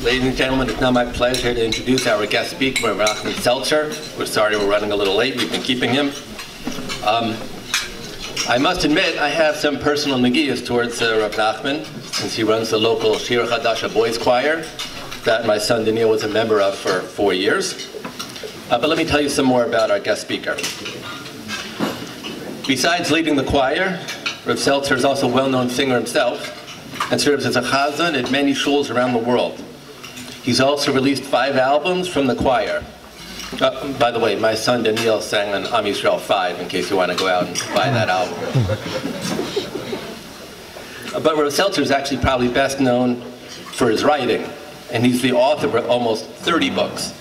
Ladies and gentlemen, it's now my pleasure to introduce our guest speaker, Rabbi Nachman Seltzer. We're sorry we're running a little late. We've been keeping him. I must admit I have some personal negias towards Rabbi Nachman, since he runs the local Shir Chadasha boys choir that my son Daniel was a member of for 4 years. But let me tell you some more about our guest speaker. Besides leading the choir, Rabbi Seltzer is also a well-known singer himself and serves as a chazan at many shuls around the world. He's also released 5 albums from the choir. By the way, my son Daniel sang on Am Yisrael 5, in case you want to go out and buy that album. But Rabbi Seltzer is actually probably best known for his writing, and he's the author of almost 30 books,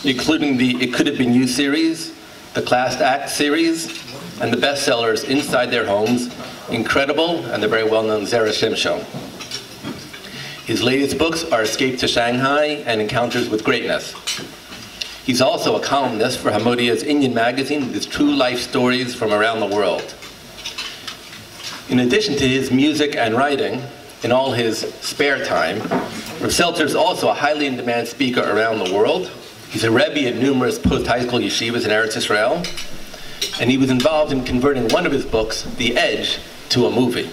including the It Could Have Been You series, the Class Act series, and the bestsellers Inside Their Homes, Incredible, and the very well-known Zera Shimshon. His latest books are Escape to Shanghai and Encounters with Greatness. He's also a columnist for Hamodia's Indian magazine with his true life stories from around the world. In addition to his music and writing, in all his spare time, Rabbi Seltzer is also a highly in-demand speaker around the world. He's a Rebbe at numerous post-high school yeshivas in Eretz Israel, and he was involved in converting one of his books, The Edge, to a movie.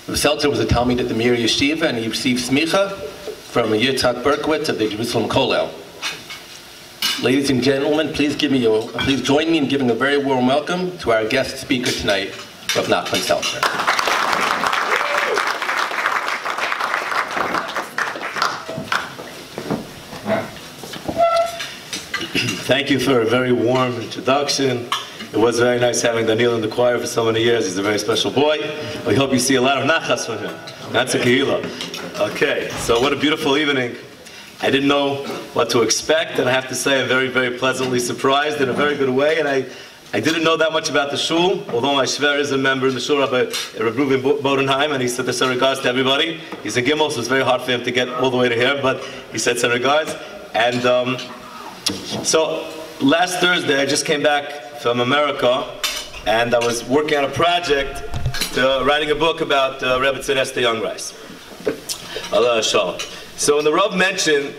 Rabbi Seltzer was a Talmid at the Mir Yeshiva, and he received smicha from Yitzhak Berkowitz of the Jerusalem Kollel. Ladies and gentlemen, please join me in giving a very warm welcome to our guest speaker tonight, Rabbi Nachman Seltzer. Thank you for a very warm introduction. It was very nice having Daniel in the choir for so many years. He's a very special boy. We hope you see a lot of nachas from him. That's a kehila. Okay, so what a beautiful evening. I didn't know what to expect, and I have to say I'm very, very pleasantly surprised in a very good way. And I didn't know that much about the shul, although my shver is a member in the shul, Rabbi Reuven Bodenheim, and he said the regards to everybody. He's a gimel, so it's very hard for him to get all the way to here, but he said some regards. And so last Thursday, I just came back from America, and I was working on a project, writing a book about Rebbetzin Yungreis. Ahavas Shalom. So when the Rav mentioned,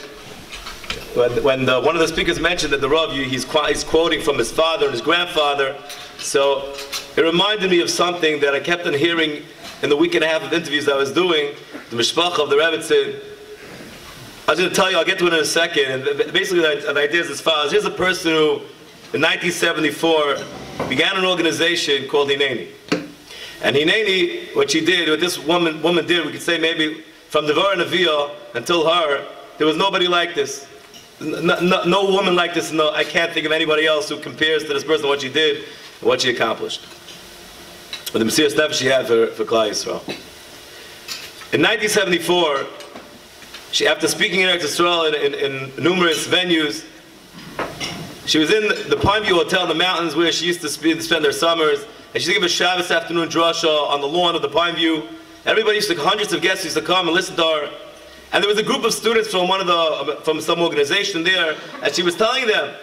when one of the speakers mentioned that the Rav, he's quoting from his father and his grandfather, so it reminded me of something that I kept on hearing in the week and a half of interviews I was doing, the mishpacha of the Rebbetzin. I was going to tell you, I'll get to it in a second, and basically the idea is as follows. Here's a person who, in 1974, began an organization called Hineni. And Hineni, what this woman did, we could say maybe from Devar Neviah until her, there was nobody like this. No woman like this. No, I can't think of anybody else who compares to this person, what she did, and what she accomplished. But the Messiah Nefesh she had for Klal Yisrael. In 1974, after speaking in Eretz Yisrael in numerous venues, she was in the Pineview Hotel in the mountains where she used to spend her summers, and she used to give a Shabbos afternoon drasha on the lawn of the Pineview. Everybody hundreds of guests used to come and listen to her. And there was a group of students from from some organization there, and she was telling them,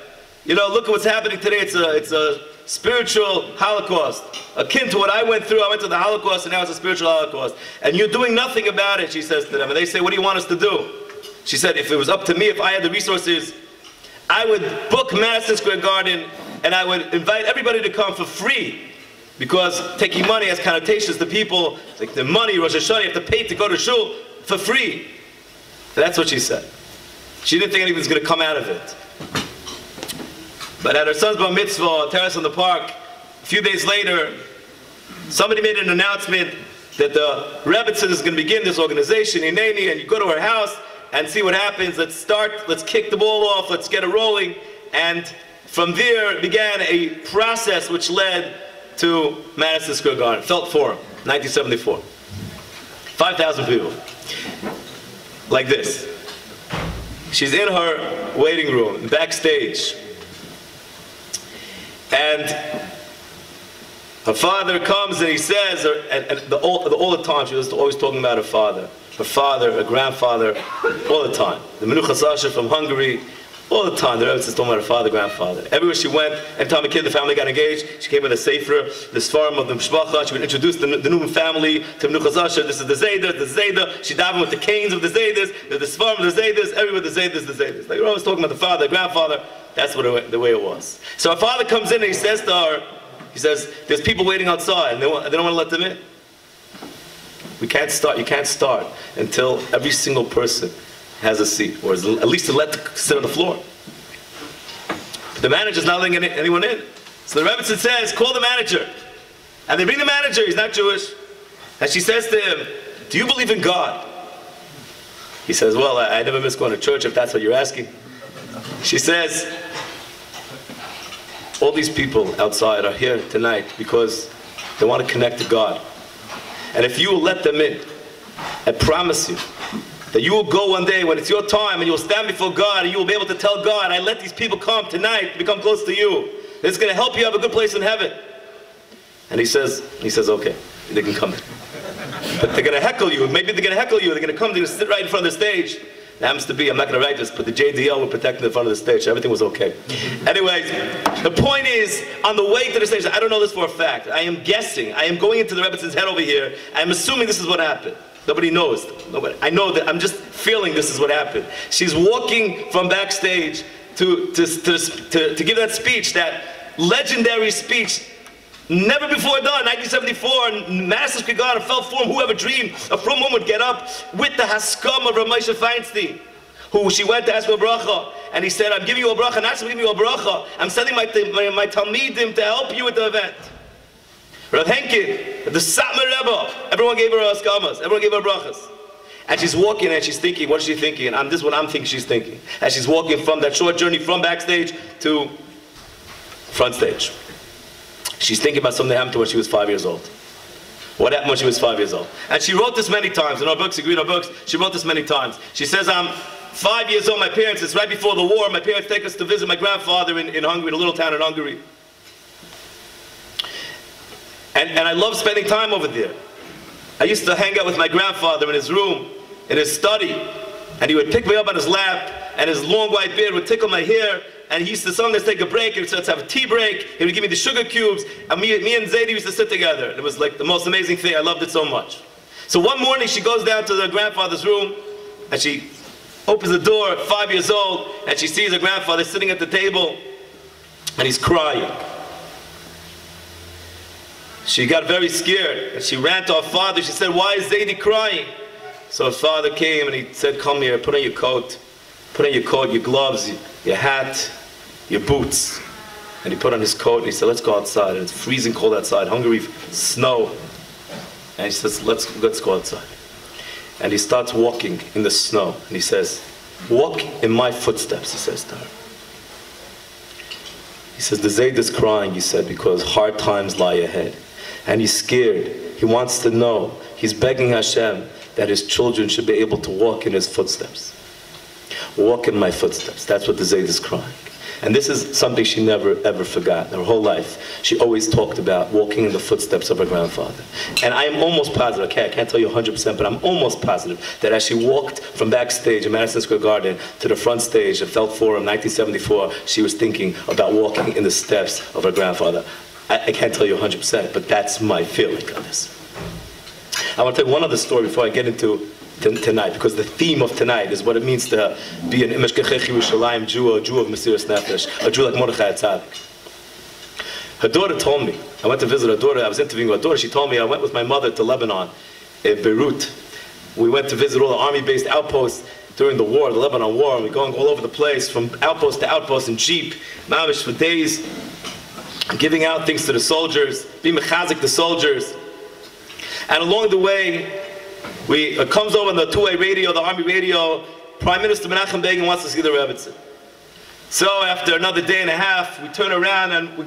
you know, look at what's happening today. It's a spiritual Holocaust, akin to what I went through. I went to the Holocaust, and now it's a spiritual Holocaust. And you're doing nothing about it, she says to them. And they say, what do you want us to do? She said, if it was up to me, if I had the resources, I would book Madison Square Garden, and I would invite everybody to come for free. Because taking money has connotations to people, like the money, Rosh Hashanah, you have to pay to go to shul for free. That's what she said. She didn't think anything was going to come out of it. But at her son's bar mitzvah, terrace in the park, a few days later, somebody made an announcement that the Rebbetzin is going to begin this organization, Hineni, and you go to her house and see what happens. Let's kick the ball off, let's get it rolling. And from there began a process which led to Madison Square Garden, Felt Forum, 1974. 5,000 people. Like this. She's in her waiting room, backstage. And her father comes and he says, all the time she was always talking about her father, her grandfather, all the time. The Menuchas Asher from Hungary, All the time, the Rebbetzin told me about her father, grandfather. Everywhere she went, every time a kid, the family got engaged, she came with a sefer, this farm of the Mishpacha. She would introduce the new family to Menuchas Asher. This is the Zayda. She davened with the canes of the Zaydas, the farm of the Zaydas, everywhere the Zaydas. Like we're always talking about the father, grandfather. That's what the way it was. So her father comes in and he says to her, he says, there's people waiting outside and they don't want to let them in. You can't start until every single person has a seat, or at least to sit on the floor. The manager's not letting anyone in. So the Rebbetzin says, call the manager. And they bring the manager, he's not Jewish. And she says to him, do you believe in God? He says, well, I never miss going to church if that's what you're asking. She says, all these people outside are here tonight because they want to connect to God. And if you will let them in, I promise you that you will go one day when it's your time and you will stand before God and you will be able to tell God, I let these people come tonight to become close to you. It's going to help you have a good place in heaven. And he says, okay, they can come in. But they're going to heckle you. Maybe they're going to heckle you. They're going to come, they're going to sit right in front of the stage. It happens to be, I'm not going to write this, but the JDL were protecting the front of the stage. So everything was okay. Anyways, the point is, on the way to the stage, I don't know this for a fact. I am guessing. I am going into the Rebbetzins head over here. I'm assuming this is what happened. Nobody knows. Nobody. I know that. I'm just feeling this is what happened. She's walking from backstage to give that speech, that legendary speech, never before done, 1974, in Madison Square Garden, fell form. Whoever dreamed a frum woman would get up with the Haskam of Rav Moshe Feinstein, who she went to ask for a bracha, and he said, I'm giving you a bracha, not just giving you a bracha, I'm sending my Talmidim to help you with the event. Rav Henkin, the Satmar Rebbe, everyone gave her Haskamas, everyone gave her brachas. And she's walking and she's thinking, what is she thinking? And this is what I'm thinking she's thinking. As she's walking from that short journey from backstage to front stage. She's thinking about something that happened to her when she was 5 years old. What happened when she was 5 years old? And she wrote this many times. In her books, you read her books, she wrote this many times. She says, I'm 5 years old, my parents, it's right before the war, my parents take us to visit my grandfather in Hungary, in a little town in Hungary. And I love spending time over there. I used to hang out with my grandfather in his room, in his study, and he would pick me up on his lap, and his long white beard would tickle my hair, and he used to sometimes take a break, and let's have a tea break, he would give me the sugar cubes, and me and Zaidi used to sit together. It was like the most amazing thing, I loved it so much. So one morning she goes down to her grandfather's room, and she opens the door at 5 years old, and she sees her grandfather sitting at the table, and he's crying. She got very scared, and she ran to her father. She said, why is Zaidi crying? So her father came and he said, come here, put on your coat, your gloves, your hat, your boots. And he put on his coat and he said, let's go outside. And it's freezing cold outside, Hungary, snow. And he says, let's go outside. And he starts walking in the snow. And he says, walk in my footsteps, he says to her. He says, the Zayd is crying, he said, because hard times lie ahead. And he's scared. He wants to know. He's begging Hashem that his children should be able to walk in his footsteps. Walk in my footsteps. That's what the Zayd is crying. And this is something she never ever forgot. Her whole life, she always talked about walking in the footsteps of her grandfather. And I am almost positive, okay, I can't tell you 100%, but I'm almost positive that as she walked from backstage in Madison Square Garden to the front stage of Felt Forum 1974, she was thinking about walking in the steps of her grandfather. I can't tell you 100%, but that's my feeling on this. I want to tell you one other story before I get into tonight, because the theme of tonight is what it means to be an Imeshkechech Yerushalayim Jew, a Jew of Mesiras Nefesh, a Jew like Mordechai Tzaddik. Her daughter told me, I went to visit her daughter, I was interviewing her daughter, she told me I went with my mother to Lebanon, in Beirut. We went to visit all the army-based outposts during the war, the Lebanon war, and we're going all over the place, from outpost to outpost in Jeep, mamish for days, giving out things to the soldiers, being mechazik the soldiers. And along the way, it comes over on the two-way radio, the army radio, Prime Minister Menachem Begin wants to see the Rebbetzin. So after another day and a half, we turn around and we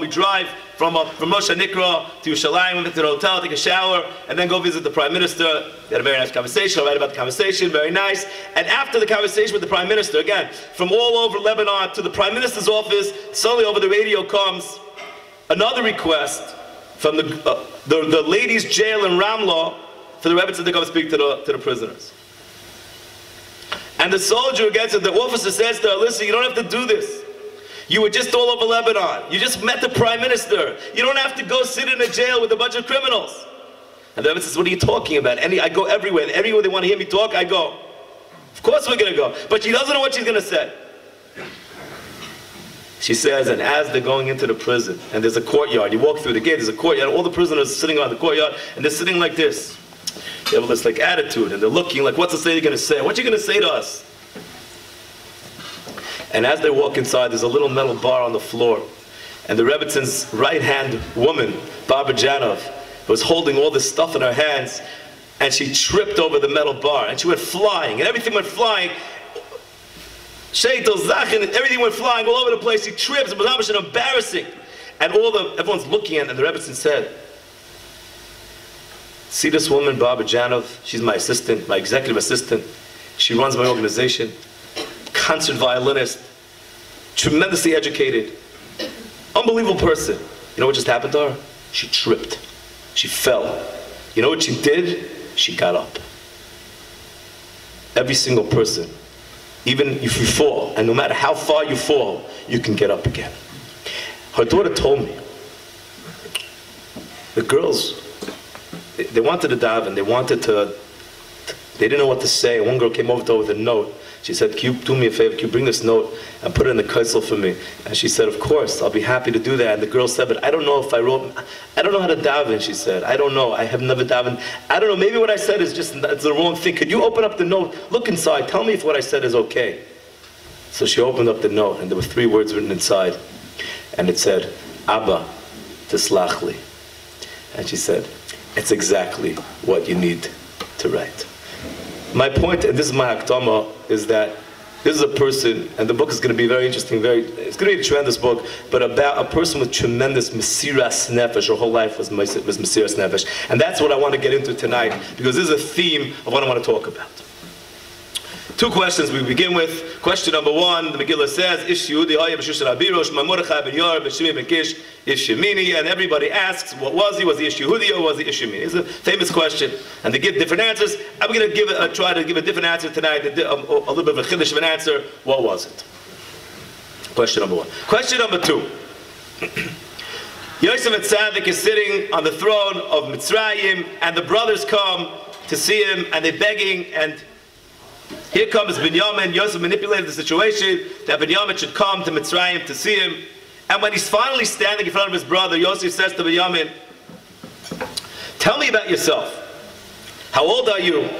drive from Moshe Nikra to Yerushalayim, we went to the hotel, take a shower, and then go visit the Prime Minister. We had a very nice conversation, I'll write about the conversation, very nice. And after the conversation with the Prime Minister, again, from all over Lebanon to the Prime Minister's office, suddenly over the radio comes another request from the ladies' jail in Ramla for the Rebbetzin to come speak to the prisoners. And the soldier gets it, the officer says to her, listen, you don't have to do this. You were just all over Lebanon. You just met the prime minister. You don't have to go sit in a jail with a bunch of criminals. And the Rebbe says, what are you talking about? I go everywhere. Everywhere they want to hear me talk, I go. Of course we're going to go. But she doesn't know what she's going to say. She says, and as they're going into the prison, and there's a courtyard, you walk through the gate, there's a courtyard, all the prisoners are sitting on the courtyard, and they're sitting like this. They have this like attitude, and they're looking like, what's this lady going to say? What's she going to say to us? And as they walk inside, there's a little metal bar on the floor. And the Rebetzin's right-hand woman, Barbara Janov, was holding all this stuff in her hands, and she tripped over the metal bar, and she went flying, and everything went flying. Sheitel, Zachin, everything went flying all over the place. She trips, it was embarrassing. And everyone's looking at it, and the Rebbetzin said, see this woman, Barbara Janov, she's my assistant, my executive assistant. She runs my organization. Concert violinist, tremendously educated, unbelievable person. You know what just happened to her? She tripped. She fell. You know what she did? She got up. Every single person, even if you fall, and no matter how far you fall, you can get up again. Her daughter told me, the girls, they wanted to daven, they didn't know what to say. One girl came over to her with a note. She said, can you do me a favor, can you bring this note and put it in the kaisel for me? And she said, of course, I'll be happy to do that. And the girl said, but I don't know if I know how to daven, she said. I don't know, I have never davened. I don't know, maybe what I said is just it's the wrong thing. Could you open up the note, look inside, tell me if what I said is okay. So she opened up the note, and there were 3 words written inside. And it said, Abba, tislach li. And she said, it's exactly what you need to write. My point, and this is my hakdama, is that this is a person, and the book is going to be very interesting, it's going to be a tremendous book, but about a person with tremendous mesiras nefesh. Her whole life was mesiras nefesh. And that's what I want to get into tonight, because this is a theme of what I want to talk about. 2 questions we begin with. Question number 1, the Megillah says, Ish Yehudi haya b'shusha Rabirosh, Mordechai ben Yair b'Shimi ben Kish, Ish Yemini, and everybody asks, what was he? Was he Ish Yehudi or was he Ish Yemini? It's a famous question, and they give different answers. I'm going to try to give a different answer tonight, a little bit of a chiddush of an answer. What was it? Question number 1. Question number 2. Yosef Tzaddik is sitting on the throne of Mitzrayim, and the brothers come to see him, and they're begging, and here comes Binyamin. Yosef manipulated the situation that Binyamin should come to Mitzrayim to see him. And when he's finally standing in front of his brother, Yosef says to Binyamin, tell me about yourself. How old are you?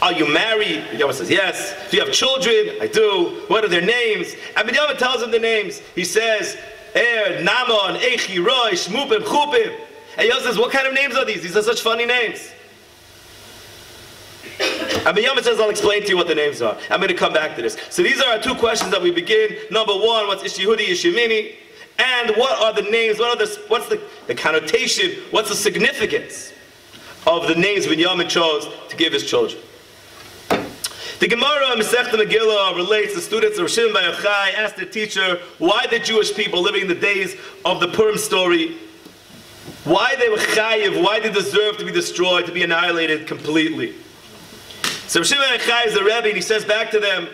Are you married? Binyamin says, yes. Do you have children? I do. What are their names? And Binyamin tells him the names. He says, Namon, Echi, Roy, Shmupim, Chupim. And Yosef says, what kind of names are these? These are such funny names. And Binyamin says, I'll explain to you what the names are. I'm going to come back to this. So these are our 2 questions that we begin. Number 1, what's Ish Yehudi, Ish Yemini? And what are the names? What's the connotation? What's the significance of the names Binyamin chose to give his children? The Gemara in Masechta Megillah relates, the students of Rosh Bar Yochai asked their teacher why the Jewish people living in the days of the Purim story, why they were chayiv, why they deserve to be destroyed, to be annihilated completely. So Rosh Bar Yochai is the Rebbe, and he says back to them,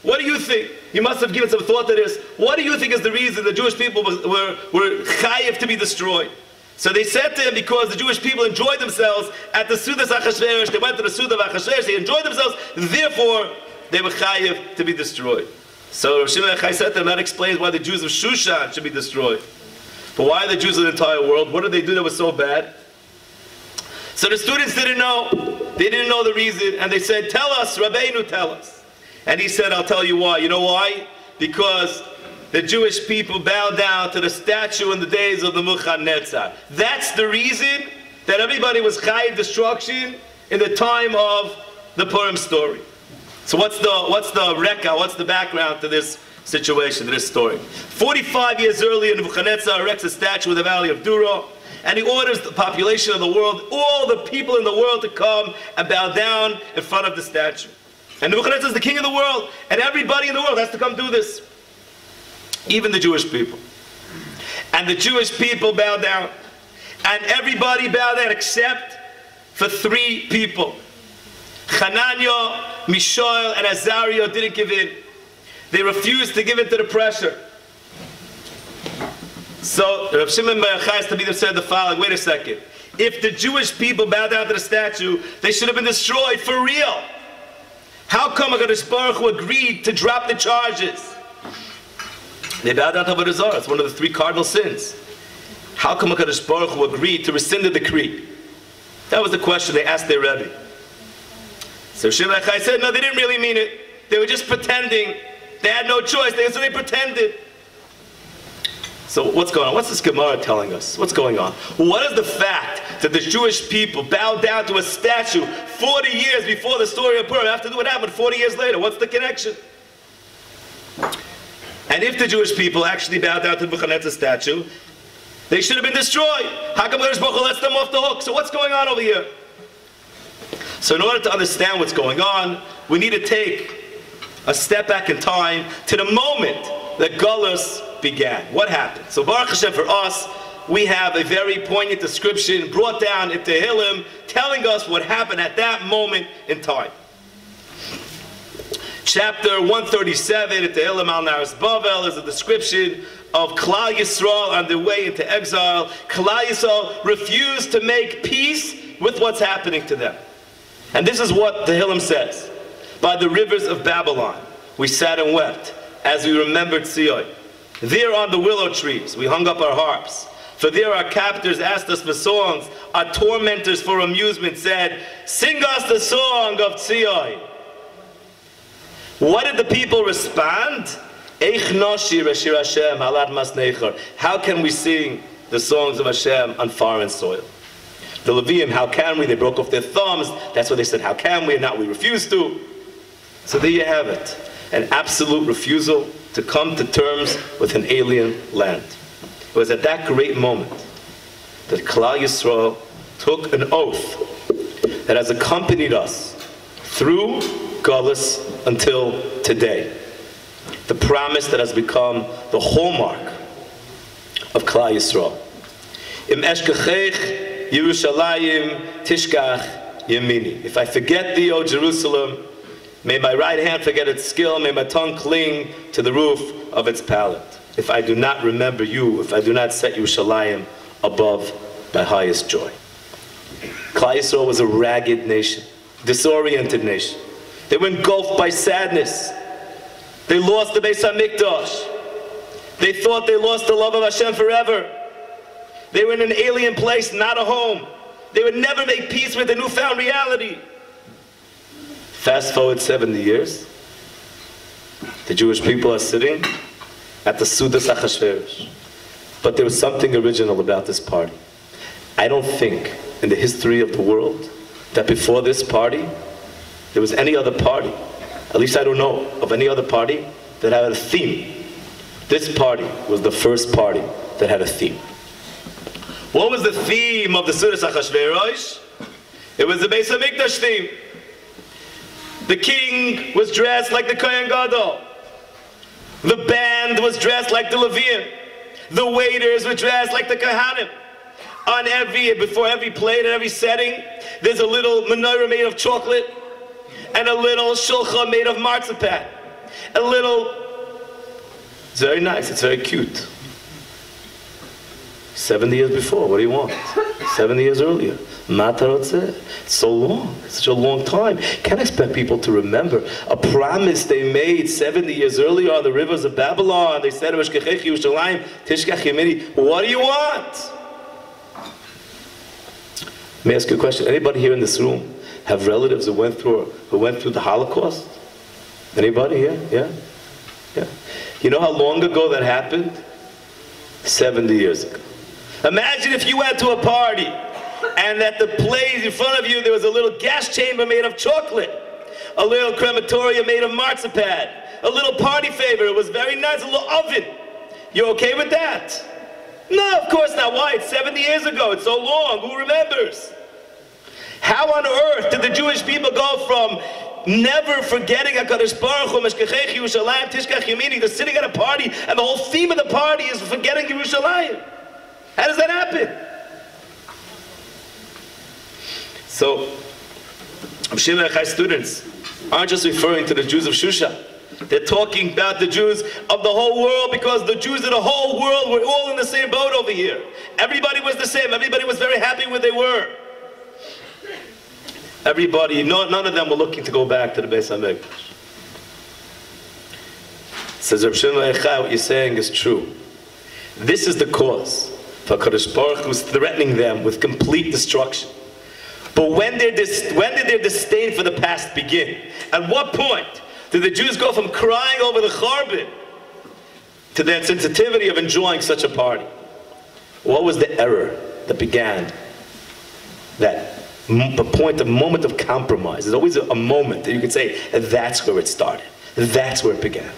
what do you think? You must have given some thought to this. What do you think is the reason the Jewish people were chayiv to be destroyed? So they said to him, because the Jewish people enjoyed themselves at the Sudas Achashverosh, they went to the Suda of Achashverosh, they enjoyed themselves, therefore they were chayiv to be destroyed. So Rosh Bar Yochai said to them, that explains why the Jews of Shushan should be destroyed. But why the Jews of the entire world? What did they do that was so bad? So the students didn't know. They didn't know the reason, and they said, tell us, Rabbeinu, tell us. And he said, I'll tell you why. You know why? Because the Jewish people bowed down to the statue in the days of the Nebuchadnezzar. That's the reason that everybody was chayiv destruction in the time of the Purim story. So what's the reka, what's the background to this situation, to this story? 45 years earlier, Nebuchadnezzar erects a statue in the valley of Dura, and he orders the population of the world, all the people in the world, to come and bow down in front of the statue. And Nebuchadnezzar is the king of the world, and everybody in the world has to come do this. Even the Jewish people. And the Jewish people bow down. And everybody bowed down except for 3 people. Hananiah, Mishael, and Azariah didn't give in. They refused to give in to the pressure. So Rav Shimon Bar Yochai Tabitha said the following, wait a second. If the Jewish people bowed down to the statue, they should have been destroyed for real. How come HaKadosh Baruch Hu agreed to drop the charges? They bowed down to Avodah Zarah. It's one of the 3 cardinal sins. How come HaKadosh Baruch Hu agreed to rescind the decree? That was the question they asked their Rebbe. So Shimon Bar Yochai said, no, they didn't really mean it. They were just pretending. They had no choice, so they pretended. So what's going on? What's this Gemara telling us? What's going on? What is the fact that the Jewish people bowed down to a statue 40 years before the story of Purim? After what happened 40 years later, what's the connection? And if the Jewish people actually bowed down to the Nebuchadnezzar statue, they should have been destroyed. How come HaKadosh Baruch Hu lets them off the hook? So what's going on over here? So in order to understand what's going on, we need to take a step back in time to the moment that Galus began. What happened? So Baruch Hashem, for us, we have a very poignant description brought down in Tehillim telling us what happened at that moment in time. Chapter 137 in Tehillim Al Naras Bavel is a description of Klal Yisrael on their way into exile. Klal Yisrael refused to make peace with what's happening to them. And this is what the Tehillim says. By the rivers of Babylon, we sat and wept as we remembered Sion. There on the willow trees, we hung up our harps. For there our captors asked us for songs. Our tormentors for amusement said, sing us the song of Sion. What did the people respond? How can we sing the songs of Hashem on foreign soil? The Levium, how can we? They broke off their thumbs. That's what they said, how can we? And now we refuse to. So there you have it. An absolute refusal to come to terms with an alien land. It was at that great moment that Klal Yisrael took an oath that has accompanied us through Galus until today. The promise that has become the hallmark of Klal Yisrael. Im eshkachech Yerushalayim tishkach yemini. If I forget thee, O Jerusalem, may my right hand forget its skill, may my tongue cling to the roof of its palate. If I do not remember you, if I do not set Yerushalayim above my highest joy. Klal Yisrael was a ragged nation, disoriented nation. They were engulfed by sadness. They lost the Beis HaMikdash. They thought they lost the love of Hashem forever. They were in an alien place, not a home. They would never make peace with the newfound reality. Fast forward 70 years. The Jewish people are sitting at the Sudas Achashverosh. But there was something original about this party. I don't think in the history of the world that before this party there was any other party, at least I don't know of any other party that had a theme. This party was the first party that had a theme. What was the theme of the Sudas Achashverosh? It was the Beis HaMikdash theme. The king was dressed like the Kohen Gadol. The band was dressed like the Levium. The waiters were dressed like the Kohanim. Before every plate and every setting, there's a little menorah made of chocolate and a little shulchan made of marzipan. It's very nice, it's very cute. 70 years before, what do you want? 70 years earlier. It's so long. It's such a long time. Can't expect people to remember a promise they made 70 years earlier on the rivers of Babylon. They said, what do you want? Let me ask you a question. Anybody here in this room have relatives who went through the Holocaust? Anybody here? Yeah? You know how long ago that happened? 70 years ago. Imagine if you went to a party and at the place in front of you there was a little gas chamber made of chocolate, a little crematorium made of marzipan, a little party favor, it was very nice, a little oven. You okay with that? No, of course not. Why? It's 70 years ago. It's so long. Who remembers? How on earth did the Jewish people go from never forgetting HaKadosh Baruch Hu, Meshkechech Yerushalayim, Tishkach Yemini, they're sitting at a party and the whole theme of the party is forgetting Yerushalayim? How does that happen? So, Shimon Echai students aren't just referring to the Jews of Shusha. They're talking about the Jews of the whole world, because the Jews of the whole world were all in the same boat over here. Everybody was the same. Everybody was very happy where they were. Everybody, none of them were looking to go back to the Beis HaMikdash. Says Reb Shimon Echai, what you're saying is true. This is the cause for HaKadosh Baruch Hu is threatening them with complete destruction. But when did their disdain for the past begin? At what point did the Jews go from crying over the Charbon to their sensitivity of enjoying such a party? What was the error that began that moment of compromise? There's always a moment that you could say, that's where it started. That's where it began.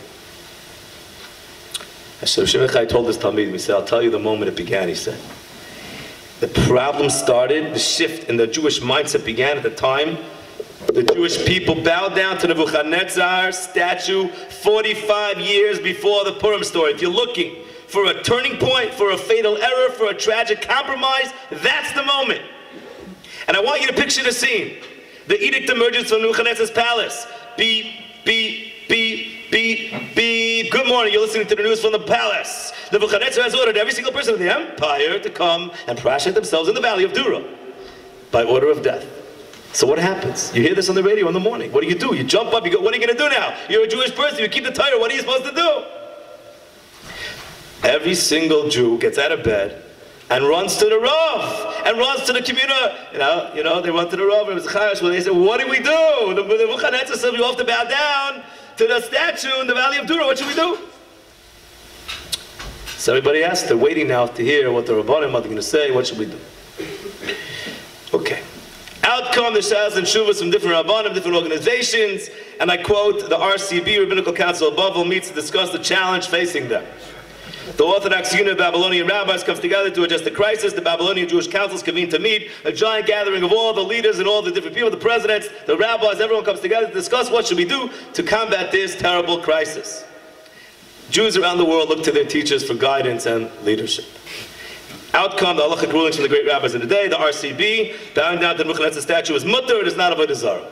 So Shimon Echai told this Talmid, he said, I'll tell you the moment it began, he said. The problem started, the shift in the Jewish mindset began at the time the Jewish people bowed down to Nebuchadnezzar's statue 45 years before the Purim story. If you're looking for a turning point, for a fatal error, for a tragic compromise, that's the moment. And I want you to picture the scene. The edict emerges from Nebuchadnezzar's palace. Beep, beep, beep, beep, beep. Good morning, you're listening to the news from the palace. Nebuchadnezzar has ordered every single person in the empire to come and prostrate themselves in the valley of Dura by order of death. So what happens? You hear this on the radio in the morning. What do? You jump up, you go, what are you going to do now? You're a Jewish person, you keep the Torah, what are you supposed to do? Every single Jew gets out of bed and runs to the Rav, and runs to the community. You know, they run to the Rav, and they say, what do we do? The Nebuchadnezzar said we have to bow down to the statue in the valley of Dura. What should we do? So everybody asks, they're waiting now to hear what the Rabbanim are going to say. What should we do? Okay. Out come the Shas and Shuvas from different Rabbanim, different organizations, and I quote, the RCB, Rabbinical Council of Bavel, meets to discuss the challenge facing them. The Orthodox Union of Babylonian rabbis comes together to address the crisis. The Babylonian Jewish councils convene to meet, a giant gathering of all the leaders and all the different people, the presidents, the rabbis, everyone comes together to discuss what should we do to combat this terrible crisis. Jews around the world look to their teachers for guidance and leadership. Outcome, the halachic rulings from the great rabbis of the day, the RCB, bowing down to Nebuchadnezzar's statue is mutter, it is not avodah zarah.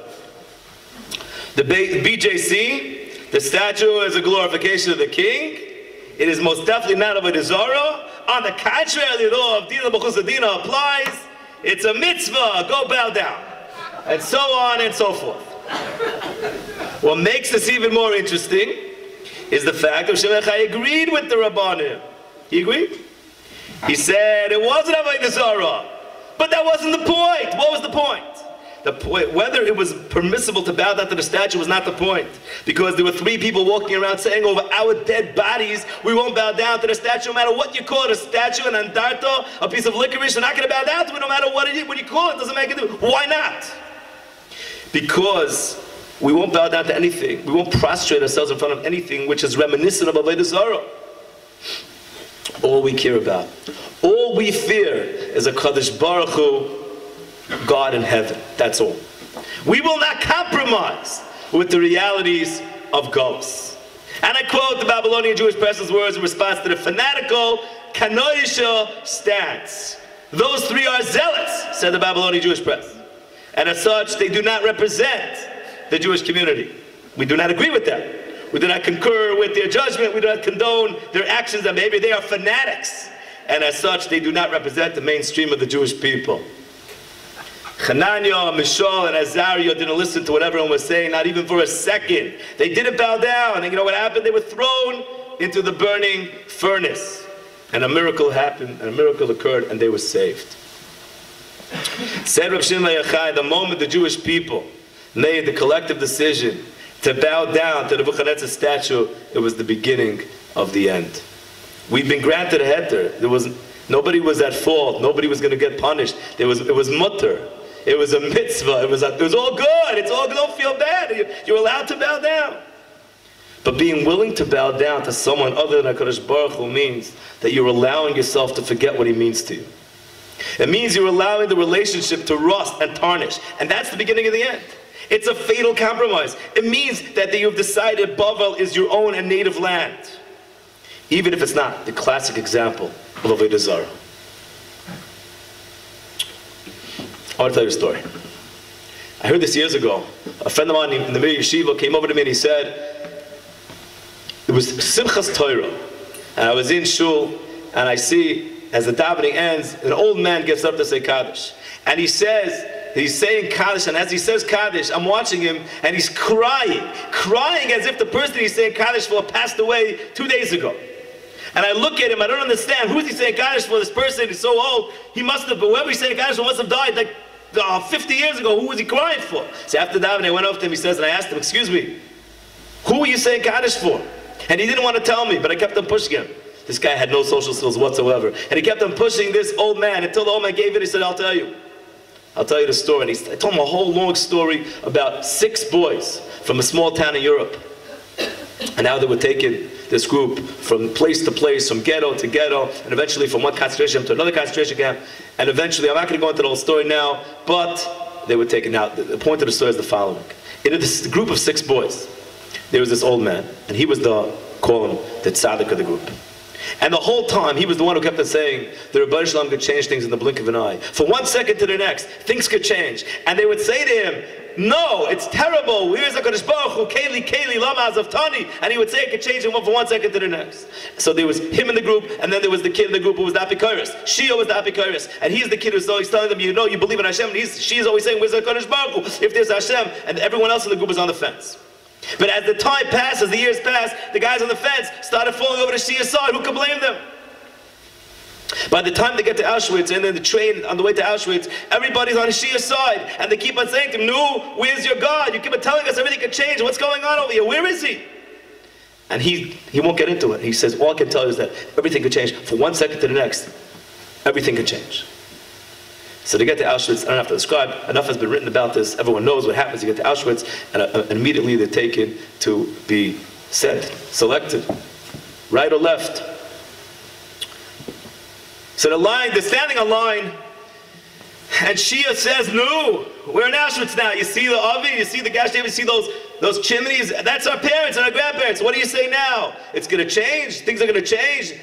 The BJC, the statue is a glorification of the king. It is most definitely not avodah zarah. On the contrary, the law of Dina B'chus Dina applies. It's a mitzvah, go bow down. And so on and so forth. What makes this even more interesting is the fact that Shimon Echai agreed with the Rabbanim. He agreed. He said it wasn't avodah zarah, but that wasn't the point. What was the point? The point, whether it was permissible to bow down to the statue was not the point, because there were 3 people walking around saying over our dead bodies, we won't bow down to the statue no matter what you call it, a statue, an andarto, a piece of licorice, we're not going to bow down to it no matter what you call it, doesn't make a difference. Why not? Because we won't bow down to anything, we won't prostrate ourselves in front of anything which is reminiscent of avodah zarah. All we care about, all we fear is a Kadosh Baruch Hu, God in heaven. That's all. We will not compromise with the realities of Golus. And I quote the Babylonian Jewish press's words in response to the fanatical Kanoisha stance. Those 3 are zealots, said the Babylonian Jewish press. And as such, they do not represent the Jewish community. We do not agree with them. We do not concur with their judgment. We do not condone their actions and behavior. They are fanatics. And as such, they do not represent the mainstream of the Jewish people. Hananiah, Mishael, and Azariah didn't listen to what everyone was saying, not even for a second. They didn't bow down. And you know what happened? They were thrown into the burning furnace. And a miracle happened, and a miracle occurred, and they were saved. Said Reb Shimon Echai, the moment the Jewish people made the collective decision to bow down to the Nebuchadnezzar's statue, it was the beginning of the end. We've been granted a heter. Nobody was at fault. Nobody was going to get punished. It was mutter. It was a mitzvah. It was all good. It's all good. Don't feel bad. You're allowed to bow down. But being willing to bow down to someone other than HaKadosh Baruch Hu means that you're allowing yourself to forget what he means to you. It means you're allowing the relationship to rust and tarnish. And that's the beginning of the end. It's a fatal compromise. It means that you've decided Bavel is your own and native land. Even if it's not the classic example of avodah zarah. I want to tell you a story. I heard this years ago. A friend of mine in the Mir Yeshiva came over to me and he said, it was Simchas Torah. And I was in shul, and I see, as the davening ends, an old man gets up to say Kaddish. And he says, he's saying Kaddish, and as he says Kaddish, I'm watching him, and he's crying as if the person he's saying Kaddish for passed away 2 days ago. And I look at him, I don't understand, who's he saying Kaddish for? This person is so old, he must have, whoever he's saying Kaddish for must have died like 50 years ago. Who was he crying for? So after davening, I went up to him, he says, and I asked him, excuse me, who were you saying Kaddish for? And he didn't want to tell me, but I kept on pushing him. This guy had no social skills whatsoever. And he kept on pushing this old man until the old man gave it. He said, I'll tell you the story. And I told him a whole long story about 6 boys from a small town in Europe. And how they were taking this group from place to place, from ghetto to ghetto, and eventually from one concentration camp to another concentration camp. And eventually, I'm not going to go into the whole story now, but they were taken out. The point of the story is the following. In this group of 6 boys, there was this old man, and he was the tzaddik of the group. And the whole time, he was the one who kept on saying, the Rebbetzin Shalom could change things in the blink of an eye. From 1 second to the next, things could change. And they would say to him, no, it's terrible. Where is HaKadosh Baruch Hu? Keli, lama azaftani. And he would say it could change from 1 second to the next. So there was him in the group, and then there was the kid in the group who was the Apikoros. Shia was the Apikoros. And he's the kid who's always telling them, you know, you believe in Hashem. And she is always saying, where's HaKadosh Baruch Hu? If there's Hashem. And everyone else in the group was on the fence. But as the time passed, as the years passed, the guys on the fence started falling over to Shia's side. Who could blame them? By the time they get to Auschwitz, and then the train on the way to Auschwitz, everybody's on Shia's side. And they keep on saying to him, no, where's your God? You keep on telling us everything could change. What's going on over here? Where is he? And he won't get into it. He says, all I can tell you is that everything could change. From 1 second to the next, everything could change. So they get to Auschwitz, I don't have to describe, enough has been written about this, everyone knows what happens. You get to Auschwitz, and immediately they're taken to be selected, right or left. So they're standing on line, and Shia says, no, we're in Auschwitz now. You see the oven, you see the gas chamber, you see those chimneys, that's our parents and our grandparents. What do you say now? It's going to change? Things are going to change?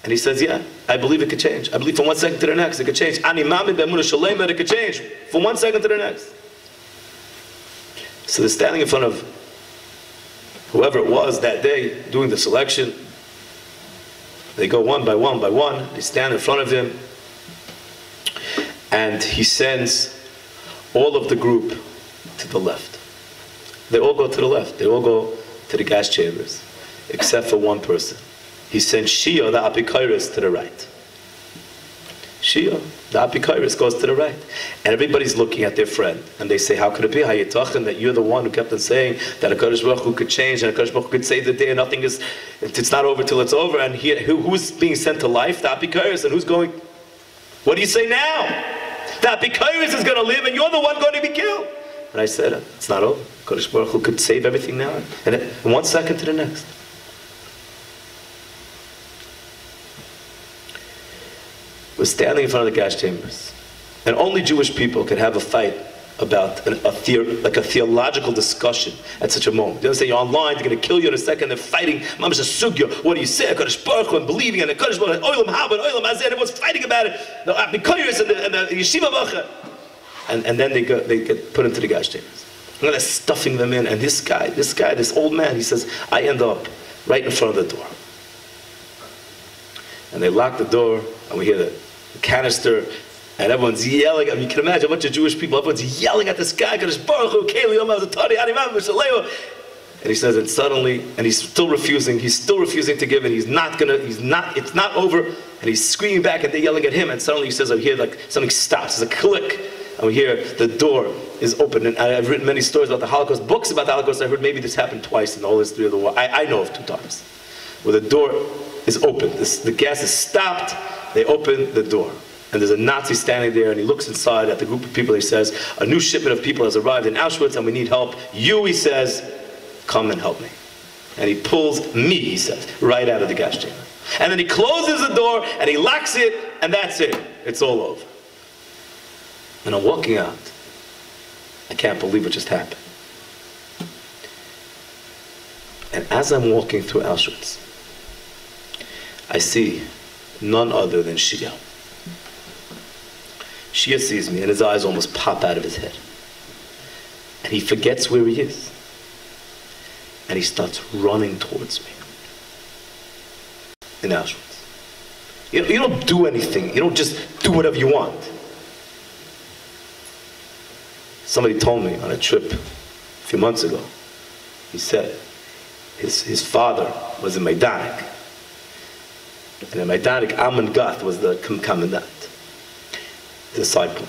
And he says, yeah, I believe it could change. I believe from 1 second to the next, it could change. Ani mami be'emunah shalema, it could change from 1 second to the next. So they're standing in front of whoever it was that day doing the selection. They go one by one by one. They stand in front of him. And he sends all of the group to the left. They all go to the left. They all go to the gas chambers, except for one person. He sent Shia, the Apikoros, to the right. Shia, the Apikoros, goes to the right. And everybody's looking at their friend. And they say, how could it be, Hayitachin, that you're the one who kept on saying that HaKadosh Baruch Hu could change, and HaKadosh Baruch Hu could save the day, and nothing is, it's not over till it's over. And who's being sent to life? The Apikoros. And who's going, what do you say now? The Apikoros is going to live, and you're the one going to be killed. And I said, it's not over. HaKadosh Baruch Hu could save everything now. And then, from 1 second to the next. Was standing in front of the gas chambers. And only Jewish people could have a fight about a theological discussion at such a moment. You understand? You're online, they're going to kill you in a second, they're fighting. Mamash sugya. What do you say? HaKadosh Baruch Hu, and believing, and HaKadosh Baruch Hu, Olam Haba, and Olam Hazeh, everyone's fighting about it. The Apikoros and the Yeshiva Bacha. And then they get put into the gas chambers. And they're stuffing them in. And this guy, this old man, he says, I end up right in front of the door. And they lock the door, and we hear the canister, and everyone's yelling. I mean, you can imagine a bunch of Jewish people, everyone's yelling at this guy, and he says, and suddenly, and he's still refusing to give it, it's not over, and he's screaming back, and they're yelling at him, and suddenly he says, I hear like something stops, there's a click, and we hear the door is open. And I've written many stories about the Holocaust, books about the Holocaust. I heard maybe this happened twice in the whole history of the war. I know of 2 times, where the door is open, the gas is stopped, they open the door, and there's a Nazi standing there, and he looks inside at the group of people. He says, a new shipment of people has arrived in Auschwitz, and we need help. You, he says, come and help me. And he pulls me, he says, right out of the gas chamber. And then he closes the door, and he locks it, and that's it. It's all over. And I'm walking out. I can't believe what just happened. And as I'm walking through Auschwitz, I see none other than Shia. Shia sees me, and his eyes almost pop out of his head. And he forgets where he is. And he starts running towards me. In Auschwitz. You don't do anything. You don't just do whatever you want. Somebody told me on a trip a few months ago, he said his father was a Maidanik. And a Maidanik, Amon Gath, was the commandant, the disciple.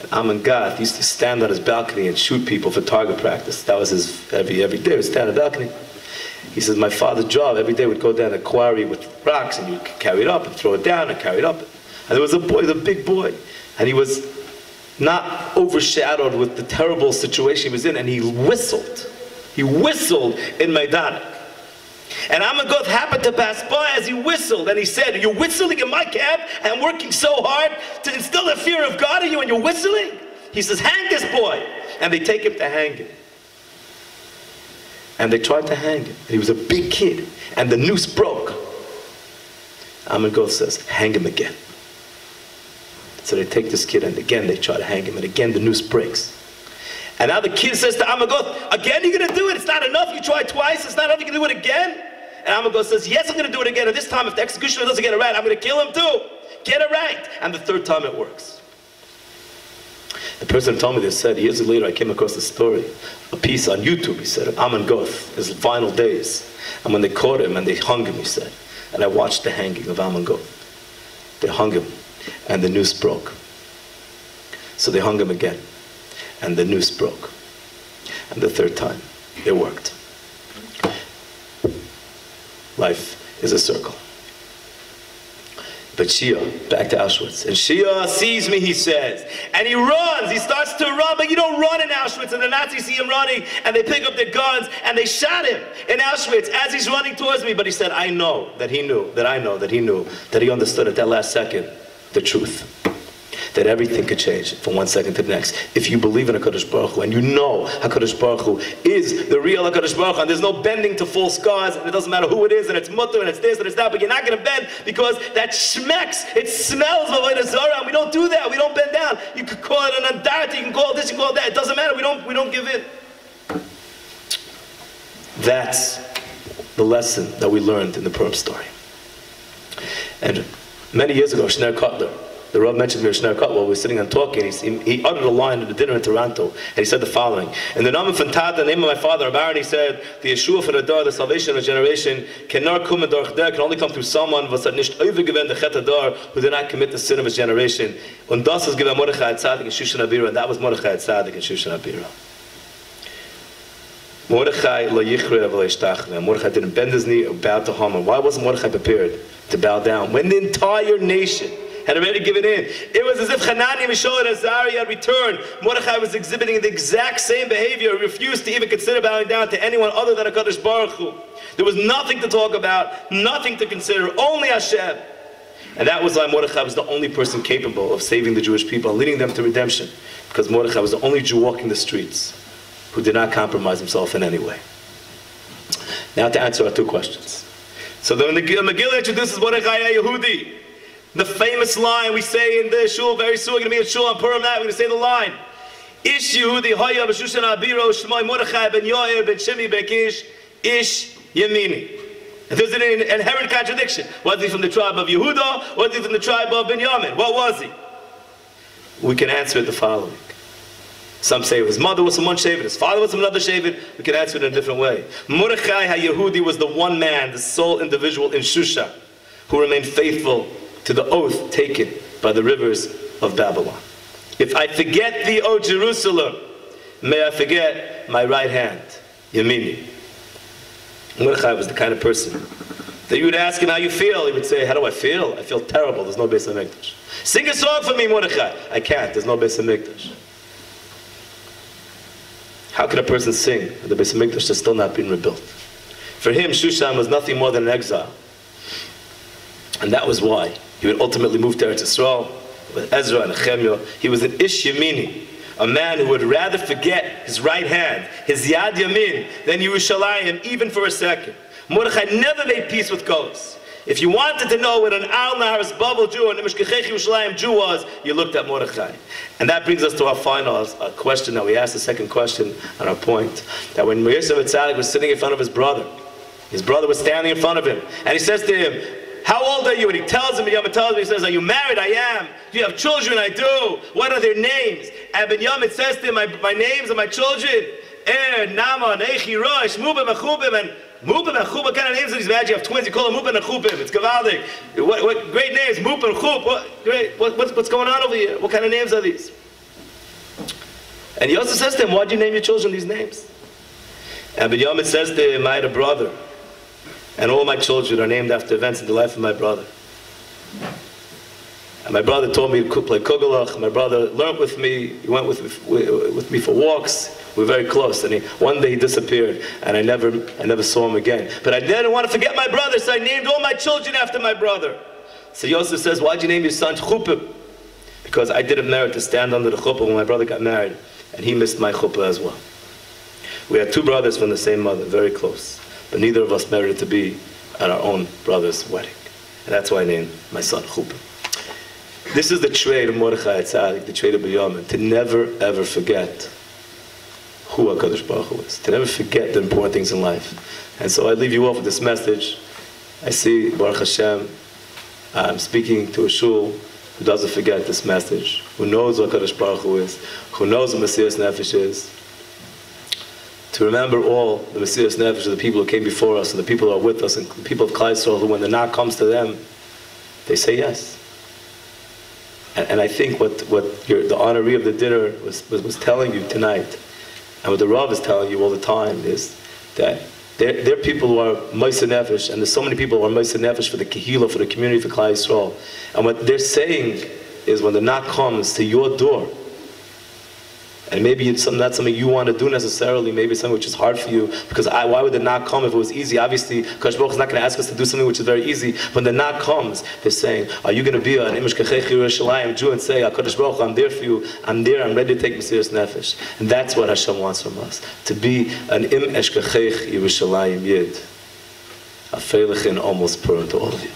And Amon Gath used to stand on his balcony and shoot people for target practice. That was his every day. He would stand on the balcony. He says, my father's job every day would go down a quarry with rocks, and you'd carry it up and throw it down and carry it up. And there was a boy, the big boy, and he was not overshadowed with the terrible situation he was in, and he whistled. He whistled in Maidanek. And Amon Gath happened to pass by as he whistled, and he said, you're whistling in my camp, and I'm working so hard to instill the fear of God in you, and you're whistling? He says, hang this boy. And they take him to hang him. And they tried to hang him. And he was a big kid. And the noose broke. Amon Gath says, hang him again. So they take this kid, and again they try to hang him, and again the noose breaks. And now the kid says to Amon Gath, again you're going to do it? It's not enough? You tried twice? It's not enough? You can do it again? And Amon Gath says, yes, I'm going to do it again. And this time, if the executioner doesn't get it right, I'm going to kill him too. Get it right. And the third time it works. The person who told me this said, years later I came across a story, a piece on YouTube, he said, of Amon Gath, his final days. And when they caught him and they hung him, he said, and I watched the hanging of Amon Gath. They hung him, and the noose broke. So they hung him again, and the noose broke. And the third time, it worked. Life is a circle. But Shia, back to Auschwitz. And Shia sees me, he says. And he runs. He starts to run, but you don't run in Auschwitz. And the Nazis see him running, and they pick up their guns, and they shot him in Auschwitz as he's running towards me. But he said, I know that he knew, that I know that he knew, that he understood at that last second the truth. That everything could change from one second to the next. If you believe in HaKadosh Baruch Hu, and you know HaKadosh Baruch Hu is the real HaKadosh Baruch Hu, and there's no bending to false gods, and it doesn't matter who it is, and it's mutter, and it's this, and it's that, but you're not going to bend, because that schmecks, it smells of Avodah Zarah, and we don't do that, we don't bend down. You could call it an andarta, you can call it this, you can call it that, it doesn't matter, we don't give in. That's the lesson that we learned in the Purim story. And many years ago, Shner Kotler, the Rav mentioned me, Shner Kotler, while we were sitting and talking, he uttered a line at a dinner in Toronto, and he said the following: in the name of the name of my father, Aaron, he said, the Yeshua for the Dar, the salvation of a generation, can only come through someone who did not commit the sin of his generation. And das is given Mordechai Tzaddik and Shushan Abira, and that was Mordechai Tzaddik and Shushan Abira. Mordechai lo yichre v'lo yishtachve. Mordechai didn't bend his knee or bow to Haman. Why wasn't Mordechai prepared to bow down when the entire nation had already given in? It was as if Hananiah, Mishael, and Azariah had returned. Mordechai was exhibiting the exact same behavior. He refused to even consider bowing down to anyone other than HaKadosh Baruch Hu. There was nothing to talk about, nothing to consider, only Hashem. And that was why Mordechai was the only person capable of saving the Jewish people and leading them to redemption, because Mordechai was the only Jew walking the streets who did not compromise himself in any way. Now to answer our two questions. So the Megillah introduces Mordechai Yehudi. The famous line we say in the shul very soon, we're going to be at shul on Purim night, we're going to say the line, Ish Yehudi Hoya B'Shushan Abiro Shmoi Mordechai ben Yoel ben Shimi ben Kish Ish Yemini. There's an inherent contradiction. Was he from the tribe of Yehuda? Was he from the tribe of Binyamin? What was he? We can answer it the following. Some say his mother was from one Shevet, his father was from another Shevet. We can answer it in a different way. Mordechai HaYehudi was the one man, the sole individual in Shushan, who remained faithful to the oath taken by the rivers of Babylon. If I forget thee, O Jerusalem, may I forget my right hand, Yemini. Mordechai was the kind of person that you would ask him how you feel. He would say, how do I feel? I feel terrible. There's no Beis HaMikdash. Sing a song for me, Mordechai. I can't. There's no Beis HaMikdash. How can a person sing when the Beis HaMikdash has still not been rebuilt? For him, Shushan was nothing more than an exile. And that was why he would ultimately move to Eretz Yisrael with Ezra and Nehemiah. He was an Ish Yemini, a man who would rather forget his right hand, his Yad Yamin, than Yerushalayim, even for a second. Mordechai never made peace with Golos. If you wanted to know what an Al Naharis Bavel Jew and a Mishkechech Yerushalayim Jew was, you looked at Mordechai. And that brings us to our final question that we asked, the second question on our point. That when Yosef Atzadik was sitting in front of his brother was standing in front of him, and he says to him, how old are you? And he tells him, he says, are you married? I am. Do you have children? I do. What are their names? And Binyamin says to him, my names are my children. Nama, Nechi, Rosh, Mubim, Achubim, and Mubim and Chub, what kind of names are these? Imagine you have twins, you call them Mubim and Chubim. It's Gavaldik. What great names, Mubim and Chub. What's going on over here? What kind of names are these? And he also says to him, why'd you name your children these names? And Binyamin says to him, I had a brother, and all my children are named after events in the life of my brother. And my brother told me to play Kugelach. My brother learned with me. He went with me for walks. We were very close, and one day he disappeared, and I never saw him again. But I didn't want to forget my brother, so I named all my children after my brother. So Yosef says, why'd you name your son Chupim? Because I didn't merit to stand under the chuppah when my brother got married, and he missed my chuppah as well. We had two brothers from the same mother, very close, but neither of us merited to be at our own brother's wedding. And that's why I named my son Chupim. This is the trait of Mordechai Tzaddik, the trait of Binyamin, to never ever forget who HaKadosh Baruch Hu is, to never forget the important things in life. And so I leave you off with this message. I see, Baruch Hashem, I'm speaking to a shul who doesn't forget this message, who knows what HaKadosh Baruch Hu is, who knows what Mesiras Nefesh is, to remember all the Mesiras Nefesh of the people who came before us, and the people who are with us, and the people of Klal Yisrael, who when the knock comes to them, they say yes. And I think what the honoree of the dinner was telling you tonight, and what the Rav is telling you all the time, is that there are people who are Moshe Nefesh, and there's so many people who are Moshe Nefesh for the Kehillah, for the community, for Klal Yisrael. And what they're saying is when the knock comes to your door, and maybe it's not something you want to do necessarily, maybe it's something which is hard for you, because why would the knock come if it was easy? Obviously, Kadosh Baruch is not going to ask us to do something which is very easy. When the knock comes, they're saying, are you going to be an Mishkechech Yerushalayim Jew and say, Kadosh Baruch, I'm there for you, I'm there, I'm ready to take Mesiras Nefesh. And that's what Hashem wants from us, to be an Eshkechech Yerushalayim Yid. A Feilichin almost purring to all of you.